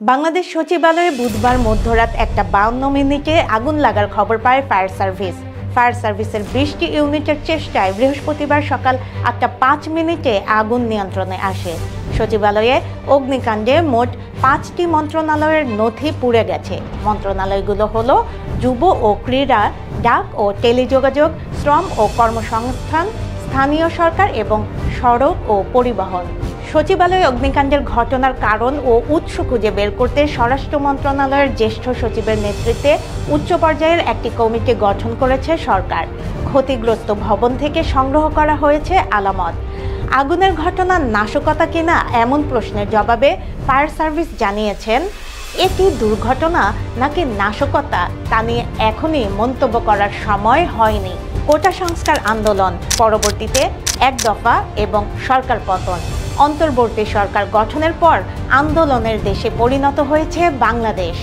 বাংলাদেশ সচিবালয়ে বুধবার মধ্যরাত 1:52 মিনিটে আগুন লাগার খবর পায় ফায়ার সার্ভিস। ফায়ার সার্ভিসের 20টি ইউনিটের চেষ্টায় বৃহস্পতিবার সকাল 8:05 মিনিটে আগুন নিয়ন্ত্রণে আসে। সচিবালয়ে অগ্নিকাণ্ডে মোট 5টি মন্ত্রণালয়ের নথি পুড়ে গেছে। মন্ত্রণালয়গুলো হলো যুব ও ক্রীড়া, ডাক ও টেলিযোগাযোগ, শ্রম ও কর্মসংস্থান, স্থানীয় সরকার এবং সড়ক ও পরিবহন। সচিবালয়ে অগ্নিকাণ্ডের ঘটনার কারণ ও উৎস খুঁজে বের করতে স্বরাষ্ট্র মন্ত্রণালয়ের জ্যেষ্ঠ সচিবের নেতৃত্বে উচ্চ পর্যায়ের একটি কমিটি গঠন করেছে সরকার। ক্ষতিগ্রস্ত ভবন থেকে সংগ্রহ করা হয়েছে আলামত। আগুনের ঘটনা নাশকতা কিনা এমন প্রশ্নের জবাবে ফায়ার সার্ভিস জানিয়েছেন, এটি দুর্ঘটনা নাকি নাশকতা তা নিয়ে এখনই মন্তব্য করার সময় হয়নি। কোটা সংস্কার আন্দোলন, পরবর্তীতে এক দফা এবং সরকার পতন, অন্তর্বর্তী সরকার গঠনের পর আন্দোলনের দেশে পরিণত হয়েছে বাংলাদেশ।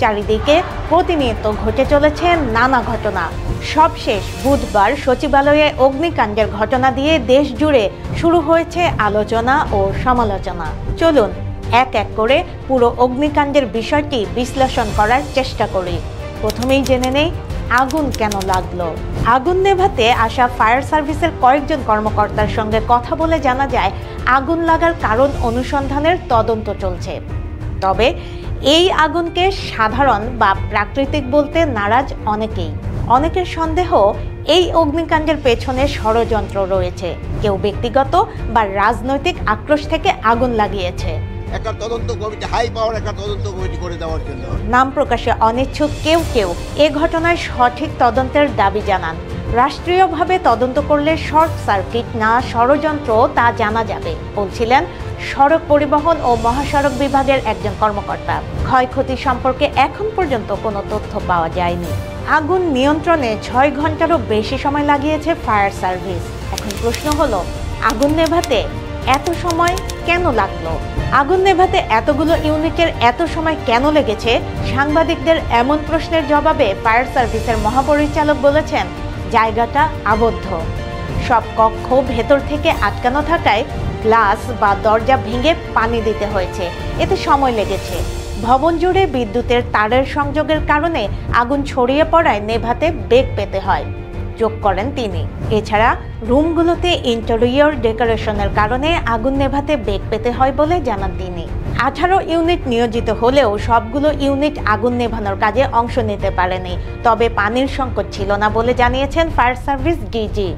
চারিদিকে প্রতিনিয়ত ঘটে চলেছে নানা ঘটনা। সবশেষ বুধবার সচিবালয়ে অগ্নিকাণ্ডের ঘটনা দিয়ে দেশ জুড়ে শুরু হয়েছে আলোচনা ও সমালোচনা। চলুন এক এক করে পুরো অগ্নিকাণ্ডের বিষয়টি বিশ্লেষণ করার চেষ্টা করি। প্রথমেই জেনে নেই আগুন কেন লাগলো। আগুন নেভাতে আসা ফায়ার সার্ভিসের কয়েকজন কর্মকর্তার সঙ্গে কথা বলে জানা যায়, আগুন লাগার কারণ অনুসন্ধানের তদন্ত চলছে। তবে এই আগুনকে সাধারণ বা প্রাকৃতিক বলতে নারাজ অনেকেই। অনেকের সন্দেহ এই অগ্নিকাণ্ডের পেছনে ষড়যন্ত্র রয়েছে। কেউ ব্যক্তিগত বা রাজনৈতিক আক্রোশ থেকে আগুন লাগিয়েছে। একটা তদন্ত কমিটি, হাই পাওয়ার একটা তদন্ত কমিটি করে দেওয়ার জন্য। নাম প্রকাশে অনিচ্ছুক কেউ কেউ এ ঘটনায় সঠিক তদন্তের দাবি জানান। রাষ্ট্রীয়ভাবে তদন্ত করলে শর্ট সার্কিট না ষড়যন্ত্র তা জানা যাবে, বলছিলেন সড়ক পরিবহন ও মহাসড়ক বিভাগের একজন কর্মকর্তা। ক্ষয়ক্ষতি সম্পর্কে এখন পর্যন্ত কোনো তথ্য পাওয়া যায়নি। আগুন নিয়ন্ত্রণে 6 ঘন্টারও বেশি সময় লাগিয়েছে ফায়ার সার্ভিস। এখন প্রশ্ন হলো, আগুন নেভাতে এত সময় কেন লাগলো? আগুন নেভাতে এতগুলো ইউনিটের এত সময় কেন লেগেছে? সাংবাদিকদের এমন প্রশ্নের জবাবে ফায়ার সার্ভিসের মহাপরিচালক বলেছেন, জায়গাটা আবদ্ধ। সব কক্ষ ভেতর থেকে আটকানো থাকায় গ্লাস বা দরজা ভেঙে পানি দিতে হয়েছে, এতে সময় লেগেছে। ভবন জুড়ে বিদ্যুতের তারের সংযোগের কারণে আগুন ছড়িয়ে পড়ায় নেভাতে বেগ পেতে হয়, যোগ করেন তিনি। এছাড়া রুমগুলোতে ইন্টেরিয়র ডেকোরেশনের কারণে আগুন নেভাতে বেগ পেতে হয় বলে জানান তিনি। 18 ইউনিট নিয়োজিত হলেও সবগুলো ইউনিট আগুন নেভানোর কাজে অংশ নিতে পারেনি। তবে পানির সংকট ছিল না বলে জানিয়েছেন ফায়ার সার্ভিস ডিজি।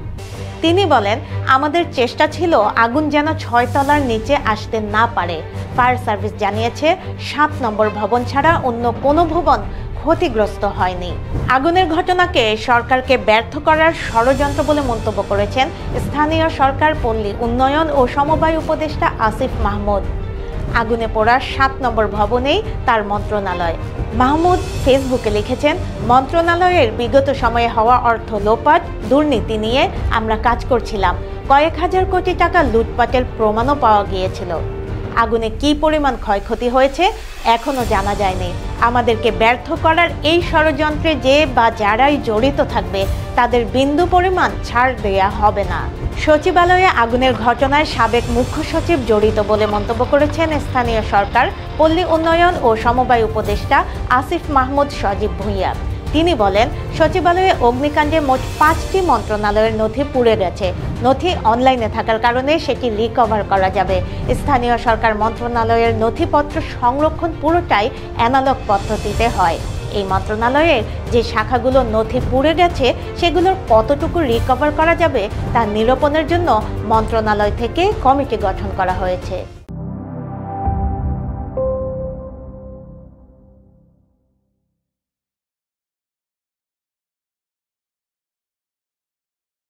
তিনি বলেন, আমাদের চেষ্টা ছিল আগুন যেন 6 তলার নিচে আসতে না পারে। ফায়ার সার্ভিস জানিয়েছে 7 নম্বর ভবন ছাড়া অন্য কোনো ভবন ক্ষতিগ্রস্ত হয়নি। আগুনের ঘটনাকে সরকারকে ব্যর্থ করার ষড়যন্ত্র বলে মন্তব্য করেছেন স্থানীয় সরকার, পল্লী উন্নয়ন ও সমবায় উপদেষ্টা আসিফ মাহমুদ। আগুনে পোড়া 7 নম্বর ভবনেই তার মন্ত্রণালয়। মাহমুদ ফেসবুকে লিখেছেন, মন্ত্রণালয়ের বিগত সময়ে হওয়া অর্থ লোপাট, দুর্নীতি নিয়ে আমরা কাজ করছিলাম। কয়েক হাজার কোটি টাকা লুটপাটের প্রমাণও পাওয়া গিয়েছিল। আগুনে কি পরিমাণ ক্ষয়ক্ষতি হয়েছে এখনো জানা যায়নি। আমাদেরকে ব্যর্থ করার এই ষড়যন্ত্রে যে বা যারাই জড়িত থাকবে তাদের বিন্দু পরিমাণ ছাড় দেয়া হবে না। সচিবালয়ে আগুনের ঘটনায় সাবেক মুখ্য সচিব জড়িত বলে মন্তব্য করেছেন স্থানীয় সরকার, পল্লী উন্নয়ন ও সমবায় উপদেষ্টা আসিফ মাহমুদ সজীব ভূঁইয়া। তিনি বলেন, সচিবালয়ে অগ্নিকাণ্ডে মোট 5টি মন্ত্রণালয়ের নথি পুড়ে গেছে। নথি অনলাইনে থাকার কারণে সেটি রিকভার করা যাবে। স্থানীয় সরকার মন্ত্রণালয়ের নথিপত্র সংরক্ষণ পুরোটাই অ্যানালগ পদ্ধতিতে হয়। এই মন্ত্রণালয়ের যে শাখাগুলো নথি পুড়ে গেছে সেগুলোর কতটুকু রিকভার করা যাবে তা নিরূপণের জন্য মন্ত্রণালয় থেকে কমিটি গঠন করা হয়েছে।